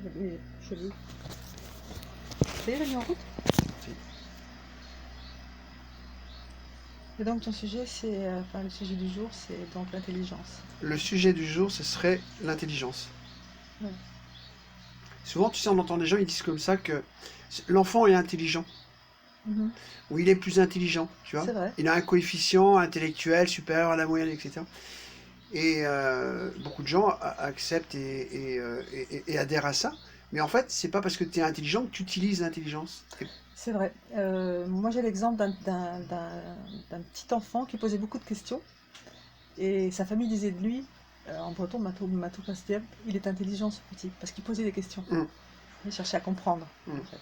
Je lis. Ça y est, elle est mis en route. Si. Et donc ton sujet, c'est, enfin le sujet du jour, c'est donc l'intelligence. Le sujet du jour, ce serait l'intelligence. Ouais. Souvent, tu sais, on entend des gens, ils disent comme ça que l'enfant est intelligent, Mhm. ou il est plus intelligent, tu vois. C'est vrai. Il a un coefficient intellectuel supérieur à la moyenne, etc. Et beaucoup de gens acceptent et adhèrent à ça. Mais en fait, c'est pas parce que tu es intelligent que tu utilises l'intelligence. C'est vrai. Moi, j'ai l'exemple d'un petit enfant qui posait beaucoup de questions. Et sa famille disait de lui, en breton, Matou Pastiem, il est intelligent ce petit, parce qu'il posait des questions. Mm. Il cherchait à comprendre, Mm. en fait.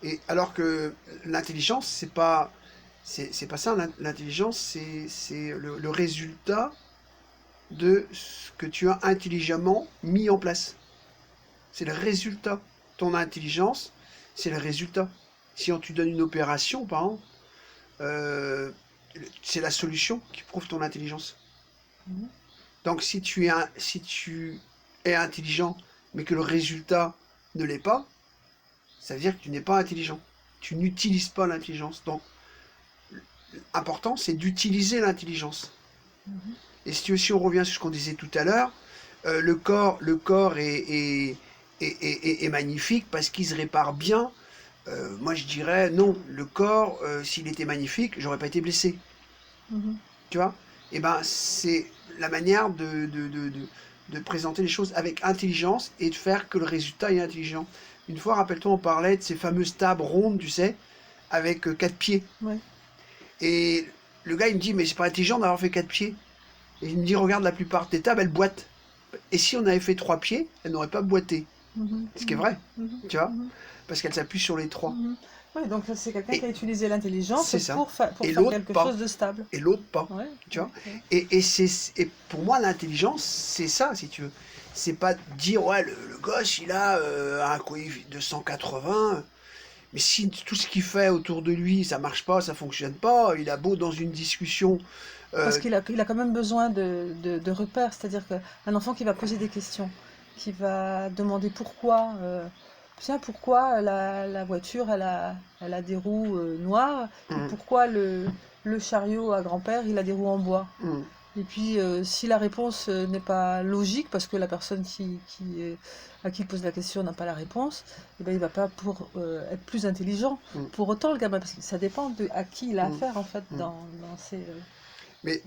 Et alors que l'intelligence, c'est pas ça. L'intelligence, c'est le résultat de ce que tu as intelligemment mis en place. C'est le résultat. Ton intelligence, c'est le résultat. Si on te donne une opération, par exemple, euh, c'est la solution qui prouve ton intelligence. Mhm. Donc si tu es intelligent, mais que le résultat ne l'est pas, ça veut dire que tu n'es pas intelligent. Tu n'utilises pas l'intelligence. Donc, l'important, c'est d'utiliser l'intelligence. Mhm. Et si on revient sur ce qu'on disait tout à l'heure, le corps est magnifique parce qu'il se répare bien. Moi, je dirais non. Le corps, s'il était magnifique, j'aurais pas été blessé. Mhm. Tu vois. Et ben, c'est la manière de présenter les choses avec intelligence et de faire que le résultat est intelligent. Une fois, rappelle-toi, on parlait de ces fameuses tables rondes, tu sais, avec 4 pieds. Ouais. Et le gars, il me dit, mais c'est pas intelligent d'avoir fait 4 pieds. Et il me dit, regarde, la plupart des tables, elles boitent. Et si on avait fait 3 pieds, elles n'auraient pas boité. Mhm. Ce qui est Mhm. vrai, Mhm. tu vois, Mhm. parce qu'elles s'appuient sur les trois. Mhm. Oui, donc c'est quelqu'un qui Et a utilisé l'intelligence c'est ça. pour Et faire l'autre, quelque pas. chose de stable. Et l'autre, pas. Ouais, Tu ouais, vois. ouais. Et pour moi, l'intelligence, c'est ça, si tu veux. C'est pas dire, ouais, le gosse, il a un coefficient de 180. Mais si tout ce qu'il fait autour de lui, ça marche pas, ça fonctionne pas, il a beau dans une discussion. Parce euh, qu'il a quand même besoin de repères, c'est-à-dire qu'un enfant qui va poser des questions, qui va demander pourquoi, tiens, pourquoi la voiture elle a des roues noires, et hum, pourquoi le chariot à grand-père il a des roues en bois. hum, Et puis, si la réponse n'est pas logique, parce que la personne à qui il pose la question n'a pas la réponse, eh ben, il va pas être plus intelligent. hum, Pour autant, le gamin, parce que ça dépend à qui il a hum, affaire, en fait, hum. Mais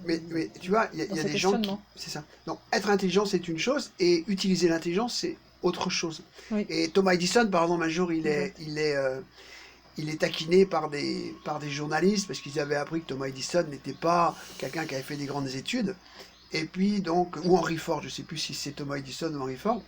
tu vois, il dans y a ses des gens qui. questionnements. C'est ça. Donc, être intelligent, c'est une chose, et utiliser l'intelligence, c'est autre chose. Oui, Et Thomas Edison, par exemple, un jour, exact. il est taquiné par des journalistes parce qu'ils avaient appris que Thomas Edison n'était pas quelqu'un qui avait fait des grandes études. Et puis, donc, ou Henry Ford, je sais plus si c'est Thomas Edison ou Henry Ford.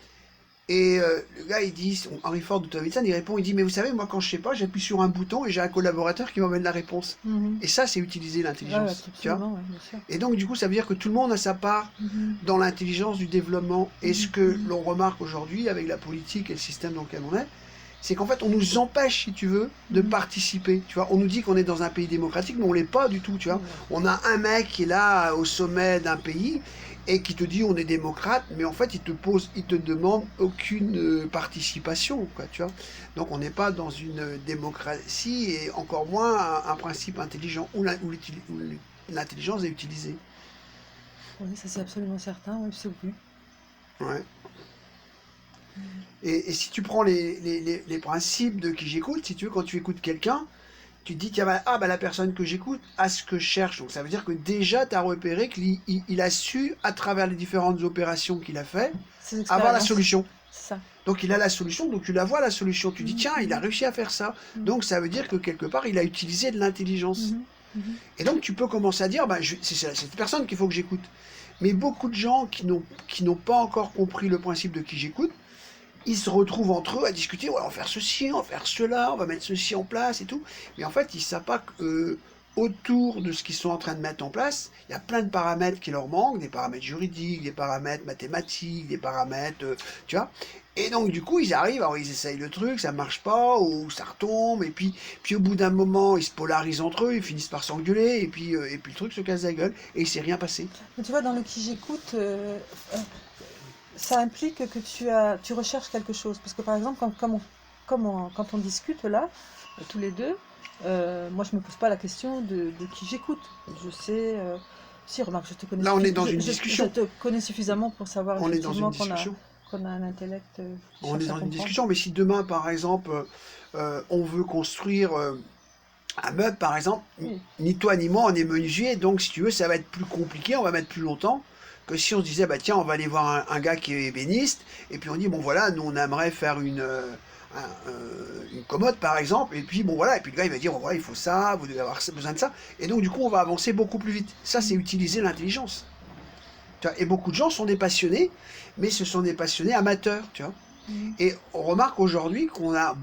Et le gars, il dit, Henry Ford ou Thomas Edison, il répond, il dit, mais vous savez, moi, quand je sais pas, j'appuie sur un bouton et j'ai un collaborateur qui m'emmène la réponse. Mhm. Et ça, c'est utiliser Ouais, ouais, l'intelligence, tu vois. absolument, ouais, bien sûr. Et donc, du coup, ça veut dire que tout le monde a sa part Mhm. dans l'intelligence du développement. Et ce Mhm. que Mhm. l'on remarque aujourd'hui avec la politique et le système dans lequel on est, c'est qu'en fait, on nous empêche, si tu veux, de Mhm. participer. Tu vois, on nous dit qu'on est dans un pays démocratique, mais on l'est pas du tout. Tu vois, Non. on a un mec qui est là au sommet d'un pays et qui te dit on est démocrate, mais en fait, il te demande aucune participation, quoi. Tu vois, donc on n'est pas dans une démocratie et encore moins un principe intelligent où l'intelligence est utilisée. Oui, ça c'est absolument certain, oui, c'est oui. Ouais. Mhm. Et si tu prends les principes de qui j'écoute, si tu veux, quand tu écoutes quelqu'un, tu te dis, tiens, bah, la personne que j'écoute a ce que je cherche. Donc ça veut dire que déjà, tu as repéré qu'il a su, à travers les différentes opérations qu'il a fait, Ces avoir la expériences, solution. c'est ça. Donc il a la solution, donc tu la vois la solution. Tu dis, Mhm. tiens, il a Mhm. réussi à faire ça. Mhm. Donc ça veut dire que quelque part, il a utilisé de l'intelligence. Mhm. Mhm. Et donc tu peux commencer à dire, bah, c'est cette personne qu'il faut que j'écoute. Mais beaucoup de gens qui n'ont pas encore compris le principe de qui j'écoute, ils se retrouvent entre eux à discuter, ouais, on va faire ceci, on va faire cela, on va mettre ceci en place et tout. Mais en fait, ils ne savent pas que, autour de ce qu'ils sont en train de mettre en place, il y a plein de paramètres qui leur manquent, des paramètres juridiques, des paramètres mathématiques, des paramètres, tu vois. Et donc du coup, ils arrivent, alors ils essayent le truc, ça marche pas, ou ça retombe, et puis au bout d'un moment, ils se polarisent entre eux, ils finissent par s'engueuler, et puis le truc se casse la gueule, et il s'est rien passé. Mais tu vois, dans le qui j'écoute, ça implique que tu recherches quelque chose. Parce que par exemple, quand on discute là, tous les deux, moi je me pose pas la question de qui j'écoute. Je sais, si remarque, Là, on est dans une je discussion. te connais suffisamment pour savoir On est dans une effectivement discussion. qu'on a un intellect qui On est cherche à dans une comprendre. discussion. Mais si demain, par exemple, on veut construire un meuble, par exemple, Oui. ni toi ni moi, on est menuisier. Donc, si tu veux, ça va être plus compliqué. On va mettre plus longtemps que si on se disait, bah tiens, on va aller voir un gars qui est ébéniste. Et puis on dit, bon voilà, nous on aimerait faire une commode, par exemple. Et puis bon voilà. Et puis le gars il va dire, bon voilà, il faut ça, vous devez avoir besoin de ça. Et donc, du coup, on va avancer beaucoup plus vite. Ça, c'est Mhm. utiliser l'intelligence. Tu vois. Et beaucoup de gens sont des passionnés, mais ce sont des passionnés amateurs, tu vois. Mhm. Et on remarque aujourd'hui qu'on a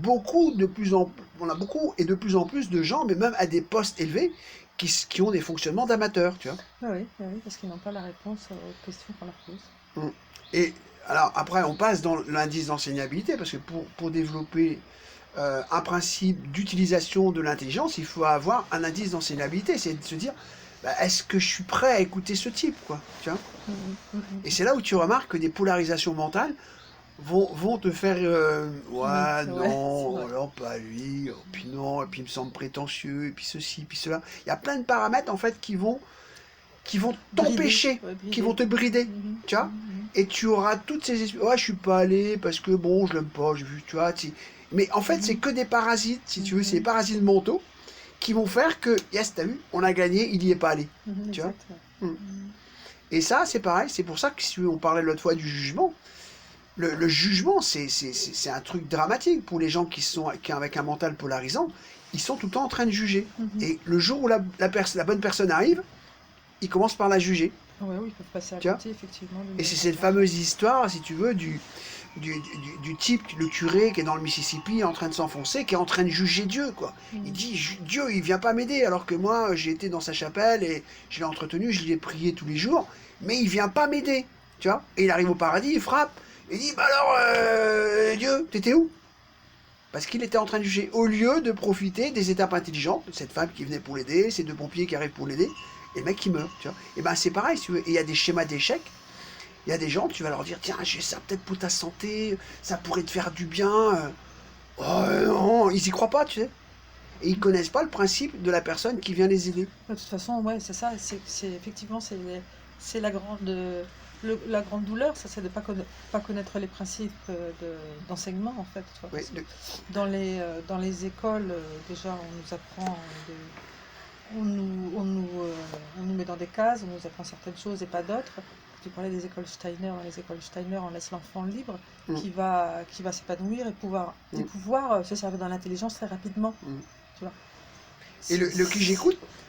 on a beaucoup et de plus en plus de gens, mais même à des postes élevés, qui ont des fonctionnements d'amateurs, tu vois. Ah oui, ah oui, parce qu'ils n'ont pas la réponse aux questions qu'on leur pose. Mm. Et alors après, on passe dans l'indice d'enseignabilité, parce que pour développer un principe d'utilisation de l'intelligence, il faut avoir un indice d'enseignabilité. C'est de se dire, bah, est-ce que je suis prêt à écouter ce type, quoi, tu vois. Mhm. Mhm. Et c'est là où tu remarques que des polarisations mentales vont te faire Oui, ouais, ouais, c'est non, vrai. alors pas lui, oh, puis non, et puis il me semble prétentieux, et puis ceci, puis cela. Il y a plein de paramètres en fait qui vont Bridé, t'empêcher, ouais, qui vont bridé. te brider, Mhm. tu vois. Mhm. Et tu auras toutes ces excuses. Ouais, je suis pas allé parce que bon, je l'aime pas, j'ai vu, tu vois. Mais en fait, c'est Mhm. que des parasites, si tu veux, c'est des Mhm. parasites mentaux qui vont faire que, yes, t'as vu, on a gagné, il y est pas allé, Mhm. tu vois. Exactement. Hmm. Mhm. Et ça, c'est pareil, c'est pour ça que si tu veux, on parlait l'autre fois du jugement. Le jugement, c'est un truc dramatique pour les gens qui avec un mental polarisant. Ils sont tout le temps en train de juger. Mhm. Et le jour où la bonne personne arrive, ils commencent par la juger. Ouais, oui, ils peuvent passer à Tu vois. côté effectivement d'une Et bonne c'est cette rencontre. fameuse histoire, si tu veux, du type, le curé qui est dans le Mississippi en train de s'enfoncer, qui est en train de juger Dieu, quoi. Il Mhm. dit, Dieu, il vient pas m'aider, alors que moi, j'ai été dans sa chapelle et je l'ai entretenu, je l'ai prié tous les jours, mais il vient pas m'aider, tu vois. Et il arrive au paradis, il frappe, et il dit, bah alors, Dieu, t'étais où? Parce qu'il était en train de juger, au lieu de profiter des étapes intelligentes, cette femme qui venait pour l'aider, ces deux pompiers qui arrivent pour l'aider, et le mec qui meurt, tu vois. Et ben c'est pareil, si tu veux. Et il y a des schémas d'échecs. Il y a des gens, tu vas leur dire, tiens, j'ai ça peut-être pour ta santé, ça pourrait te faire du bien. Oh non, ils y croient pas, tu sais. Et ils connaissent pas le principe de la personne qui vient les aider. De toute façon, ouais, c'est ça. Effectivement, c'est la grande douleur, ça, c'est de pas connaître les principes d'enseignement, en fait. Tu vois, Ouais, parce que dans les écoles, déjà, on nous apprend, on nous met dans des cases, on nous apprend certaines choses et pas d'autres. Tu parlais des écoles Steiner. Dans les écoles Steiner, on laisse l'enfant libre mm, qui va s'épanouir et mm, pouvoir se servir dans l'intelligence très rapidement. mm. Tu vois. Et C'est-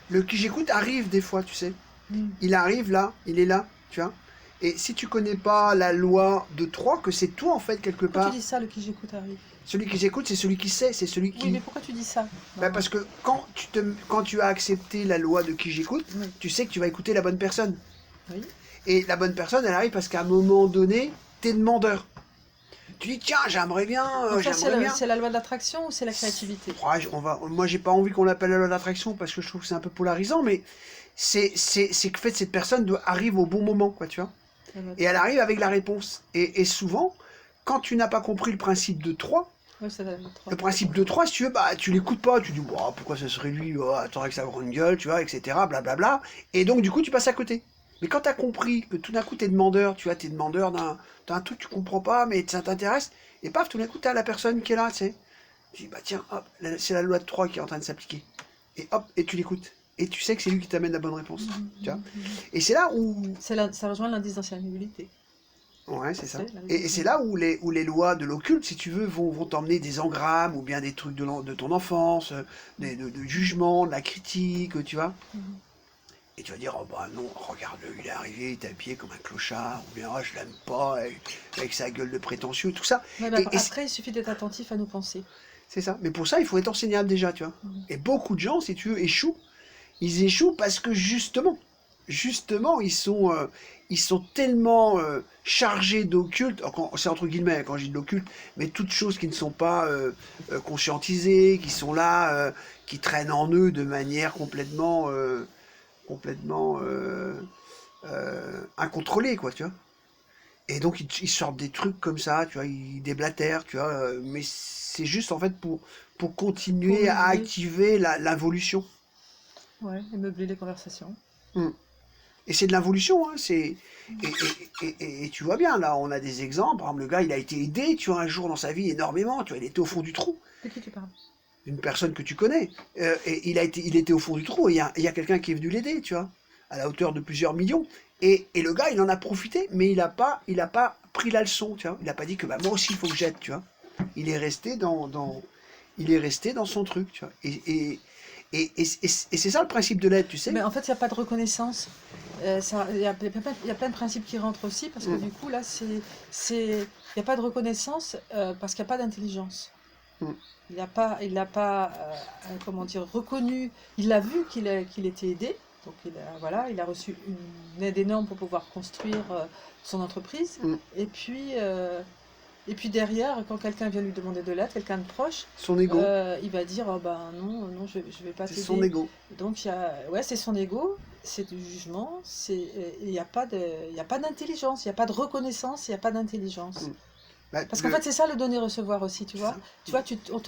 le qui j'écoute arrive des fois, tu sais. Hmm. Il arrive là, il est là, tu vois. Et si tu connais pas la loi de 3, que c'est toi en fait quelque Pourquoi tu part, dis ça, le qui j'écoute arrive? celui qui j'écoute, c'est celui qui sait, c'est celui Oui, mais qui. pourquoi tu dis ça? Bah, Non. parce que quand tu as accepté la loi de qui j'écoute, Oui. tu sais que tu vas écouter la bonne personne. Oui. Et la bonne personne, elle arrive parce qu'à un moment donné, t'es demandeur. Tu dis, tiens, j'aimerais bien, Donc ça, j'aimerais bien. c'est la loi de l'attraction ou c'est la créativité? Ouais, moi, j'ai pas envie qu'on l'appelle la loi d'attraction parce que je trouve que c'est un peu polarisant, mais c'est que fait, cette personne arrive au bon moment, quoi, tu vois. La loi de Et elle 3. arrive avec la réponse. Et souvent, quand tu n'as pas compris le principe de 3, Oui, c'est la loi de le 3. principe de 3, si tu veux, bah, tu l'écoutes pas. Tu dis, bah, pourquoi ça serait lui, oh, attends avec sa grande gueule, tu vois, etc. Blablabla. Et donc, du coup, tu passes à côté. Mais quand tu as compris que tout d'un coup, tu es demandeur, tu vois, tu es demandeur d'un truc que tu comprends pas, mais ça t'intéresse, et paf, tout d'un coup, tu as la personne qui est là, tu sais. Tu dis, bah tiens, hop, c'est la loi de 3 qui est en train de s'appliquer. Et hop, et tu l'écoutes. Et tu sais que c'est lui qui t'amène la bonne réponse. Mhm, Tu vois. mhm, mhm. Et c'est là où. Ça rejoint l'indice d'ancienneté. Ouais, c'est ça. C'est l'indice Et c'est là d'ancienneté. où les lois de l'occulte, si tu veux, vont t'emmener des engrammes ou bien des trucs de ton enfance, de jugement, de la critique, tu vois. Mhm. Et tu vas dire, oh bah non, regarde-le, il est arrivé, il est habillé comme un clochard, ou bien oh, je l'aime pas, avec sa gueule de prétentieux, tout ça. Ouais, mais Et après, il suffit d'être attentif à nos pensées. c'est ça. Mais pour ça, il faut être enseignable déjà, tu vois. Mhm. Et beaucoup de gens, si tu veux, échouent. Ils échouent parce que justement, ils sont tellement chargés d'occulte, c'est entre guillemets quand je dis de l'occulte, mais toutes choses qui ne sont pas conscientisées, qui sont là, qui traînent en eux de manière complètement incontrôlée, quoi, tu vois. Et donc, ils sortent des trucs comme ça, tu vois, ils déblatèrent, tu vois, mais c'est juste en fait pour Pour continuer à meubler, activer l'involution. ouais, et meubler les conversations. Mm. Et c'est de l'involution, hein, et tu vois bien, là, on a des exemples. Par exemple, le gars, il a été aidé, tu vois, un jour dans sa vie énormément, tu vois, il était au fond du trou. De qui tu parles? Une personne que tu connais. Et il était au fond du trou, et il y a quelqu'un qui est venu l'aider, tu vois, à la hauteur de plusieurs millions. Et le gars, il en a profité, mais il a pas pris la leçon, tu vois. Il a pas dit que bah, moi aussi, il faut que j'aide, tu vois. Il est resté il est resté dans son truc, tu vois. Et c'est ça le principe de l'aide, tu sais. Mais en fait, il n'y a pas de reconnaissance. Il y a plein de principes qui rentrent aussi, parce que Mm, du coup, là, il n'y a pas de reconnaissance parce qu'il n'y a pas d'intelligence. mm. Il n'a pas comment dire, reconnu, il a vu qu'il était aidé, donc voilà, il a reçu une aide énorme pour pouvoir construire son entreprise. Mm. Et puis, euh, et puis derrière, quand quelqu'un vient lui demander de l'aide, quelqu'un de proche, Son ego, il va dire oh ben non, non, je vais pas c'est son t'aider. ego. Donc ouais, c'est son ego, c'est du jugement, il n'y a pas il y a pas d'intelligence, il n'y a pas de reconnaissance, il n'y a pas d'intelligence. Mm. Bah, Parce qu'en fait, c'est ça le donner-recevoir aussi, tu c'est vois. ça. Tu vois, on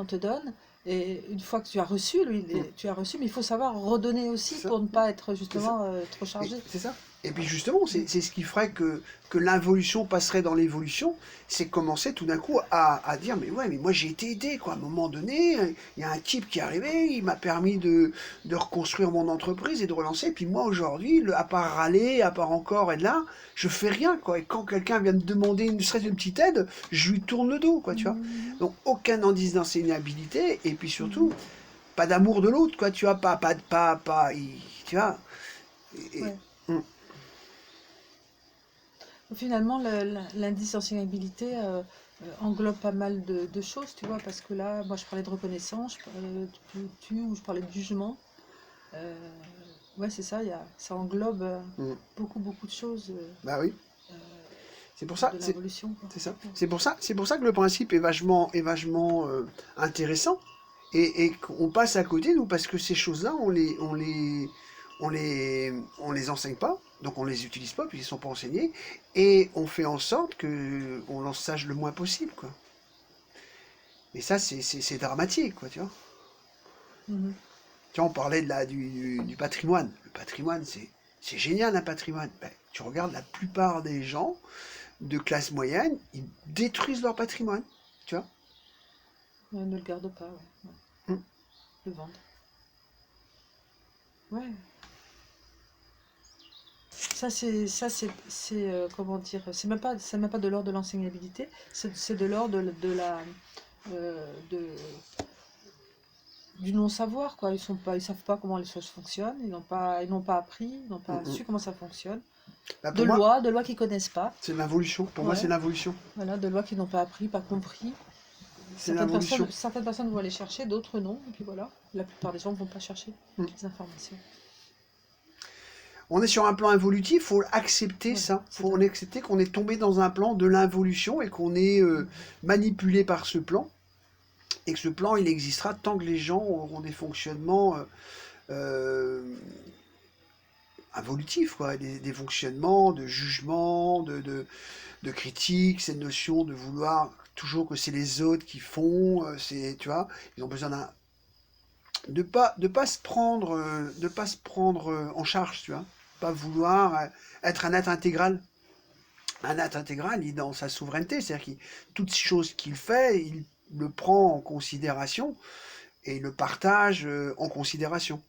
te donne, et une fois que tu as reçu, Mm. tu as reçu, mais il faut savoir redonner aussi C'est ça. pour ne pas être C'est ça. justement trop chargé. C'est ça. Et puis justement, Mm. c'est ce qui ferait que l'involution passerait dans l'évolution, c'est commencer tout d'un coup à dire, mais ouais, mais moi j'ai été aidé, quoi. À un moment donné, il y a un type qui est arrivé, il m'a permis de reconstruire mon entreprise et de relancer. Puis moi aujourd'hui, à part râler, à part encore être là, je fais rien, quoi. Et quand quelqu'un vient me demander ne serait-ce une petite aide, je lui tourne le dos, quoi, tu vois. Mhm. Donc aucun indice d'enseignabilité, et puis surtout, Mhm. pas d'amour de l'autre, quoi, tu vois, tu vois. Et- Ouais. hum, Finalement, l'indice d'enseignabilité englobe pas mal de choses, tu vois, parce que là, moi, je parlais de reconnaissance, je parlais ou je parlais de jugement. Euh, ouais, c'est ça, ça englobe hum. beaucoup, beaucoup de choses Bah oui, euh, c'est pour ça, de l'involution, quoi. c'est ça. Ouais. C'est pour ça que le principe est vachement intéressant et qu'on passe à côté nous parce que ces choses-là on les enseigne pas, donc on les utilise pas puisqu'ils sont pas enseignés et on fait en sorte que on en sache le moins possible quoi. Et ça c'est dramatique quoi, tu vois. Mhm. Tu vois, on parlait du patrimoine. Le patrimoine c'est génial un patrimoine. Ben, tu regardes la plupart des gens de classe moyenne, ils détruisent leur patrimoine, tu vois. Ouais, ne le garde pas, ouais. Ouais. Mm. Le vendre. Ouais. Comment dire, c'est même pas de l'ordre de l'enseignabilité, c'est de l'ordre de, du non-savoir, quoi. Ils savent pas comment les choses fonctionnent, ils n'ont pas appris, ils n'ont Mm, pas mm. su comment ça fonctionne. Bah, pour moi, De lois qu'ils connaissent pas, c'est l'involution. Pour moi, c'est ouais. l'involution. Voilà, de lois qu'ils n'ont pas appris, pas compris. C'est l'involution. Certaines personnes vont aller chercher, d'autres non, et puis voilà. La plupart des gens ne vont pas chercher Mm. les informations. On est sur un plan évolutif, faut accepter Voilà, ça. c'est Faut un... accepter qu'on est tombé dans un plan de l'involution et qu'on est manipulé par ce plan. Et que ce plan, il existera tant que les gens auront des fonctionnements euh, involutifs, quoi. Des fonctionnements de jugement, de critique, cette notion de vouloir toujours que c'est les autres qui font, tu vois, ils ont besoin de pas se prendre, de pas se prendre en charge, tu vois, pas vouloir être un être intégral. Un être intégral, il est dans sa souveraineté, c'est-à-dire que toutes choses qu'il fait, il le prend en considération et il le partage en considération.